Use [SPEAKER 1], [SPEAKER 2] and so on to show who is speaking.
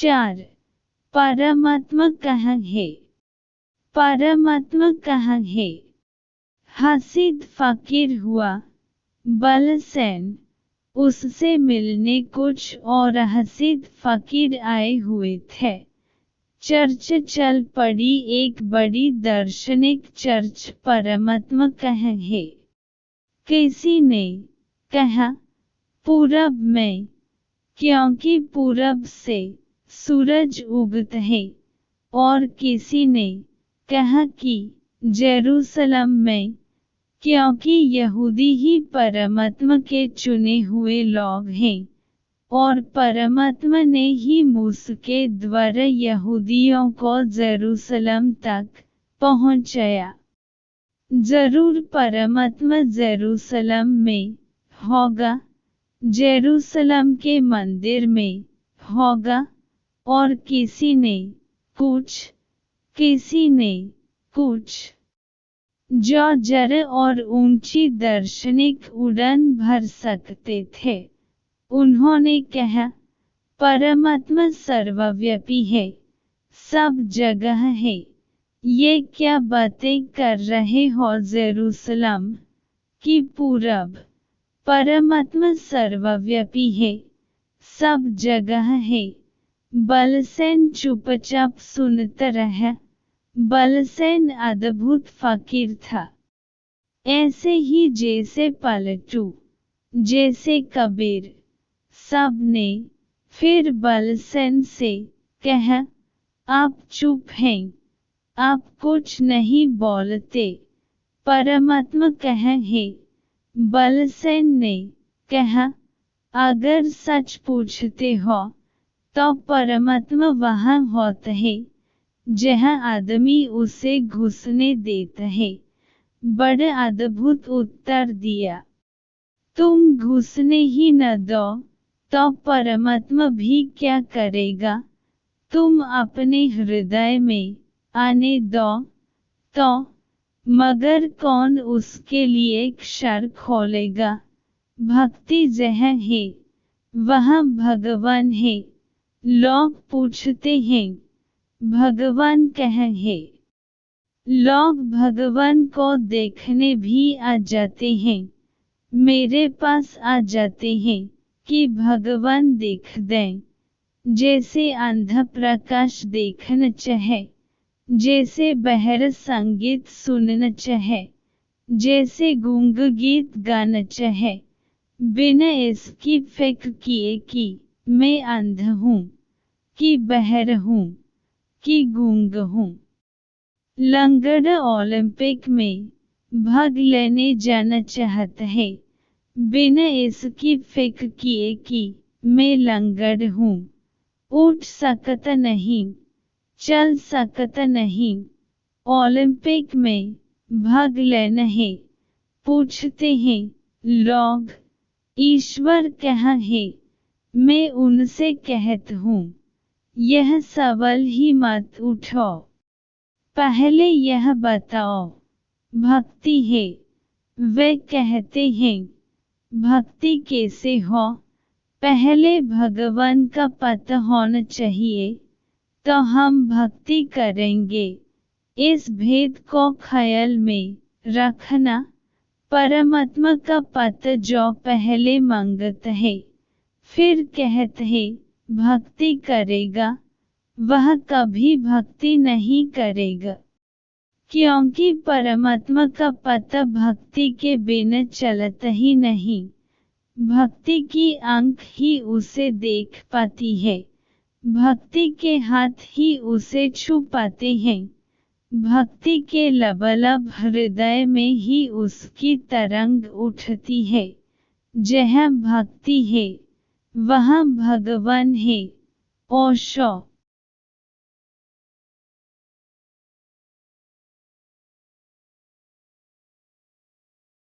[SPEAKER 1] 4. परमात्मा कहाँ है? परमात्मा कहाँ है? हसीद फकीर हुआ बलसेन। उससे मिलने कुछ और हसीद फकीर आए हुए थे। चर्च चल पड़ी, एक बड़ी दार्शनिक चर्च। परमात्मा कहाँ है? किसी ने कहा पूरब में, क्योंकि पूरब से सूरज उगता है। और किसी ने कहा कि जेरूसलम में, क्योंकि यहूदी ही परमात्मा के चुने हुए लोग हैं और परमात्मा ने ही मूसा के द्वारा यहूदियों को जेरूसलम तक पहुंचाया। जरूर परमात्मा जेरूसलम में होगा, जेरूसलम के मंदिर में होगा। और किसी ने कुछ जो जड़ और ऊंची दार्शनिक उड़ान भर सकते थे। उन्होंने कहा परमात्मा सर्वव्यापी है, सब जगह है। ये क्या बातें कर रहे हो? जेरूसलम की पूरब परमात्मा सर्वव्यापी है, सब जगह है। बलसेन चुपचाप सुनता रहा। बलसेन अद्भुत फकीर था। ऐसे ही जैसे पलटू, जैसे कबीर। सब ने फिर बलसेन से कहा आप चुप हैं, आप कुछ नहीं बोलते। परमात्मा कहाँ है? बलसेन ने कहा अगर सच पूछते हो तो परमात्मा वहाँ होता है जहाँ आदमी उसे घुसने देता है। बड़ा अद्भुत उत्तर दिया। तुम घुसने ही न दो तो परमात्मा भी क्या करेगा? तुम अपने हृदय में आने दो तो, मगर कौन उसके लिए क्षर खोलेगा? भक्ति जहाँ है वहाँ भगवान है। लोग पूछते हैं भगवान कहाँ है? लोग भगवान को देखने भी आ जाते हैं, मेरे पास आ जाते हैं कि भगवान देख दें। जैसे अंधा प्रकाश देखना चाहे, जैसे बहरा संगीत सुनना चाहे, जैसे गूंग गीत गाना चाहे, बिना इसकी फिक्र किए कि मैं अंधा हूँ कि बहरा हूँ कि गूंग हूँ। लंगड़ा ओलंपिक में भाग लेने जाना चाहता है, बिना इसकी फिक्र किए कि मैं लंगड़ हूँ, उठ सकता नहीं, चल सकता नहीं। ओलंपिक में भाग लेना है। पूछते हैं लोग ईश्वर कहाँ है? मैं उनसे कहता हूँ यह सवाल ही मत उठाओ, पहले यह बताओ भक्ति है। वे कहते हैं भक्ति कैसे हो? पहले भगवान का पता होना चाहिए तो हम भक्ति करेंगे। इस भेद को ख्याल में रखना। परमात्मा का पता जो पहले मांगता है फिर कहता है भक्ति करेगा, वह कभी भक्ति नहीं करेगा, क्योंकि परमात्मा का पता भक्ति के बिना चलता ही नहीं। भक्ति की आंख ही उसे देख पाती है, भक्ति के हाथ ही उसे छू पाते हैं, भक्ति के लबालब हृदय में ही उसकी तरंग उठती है। जहाँ भक्ति है वहाँ भगवान है। ओशो।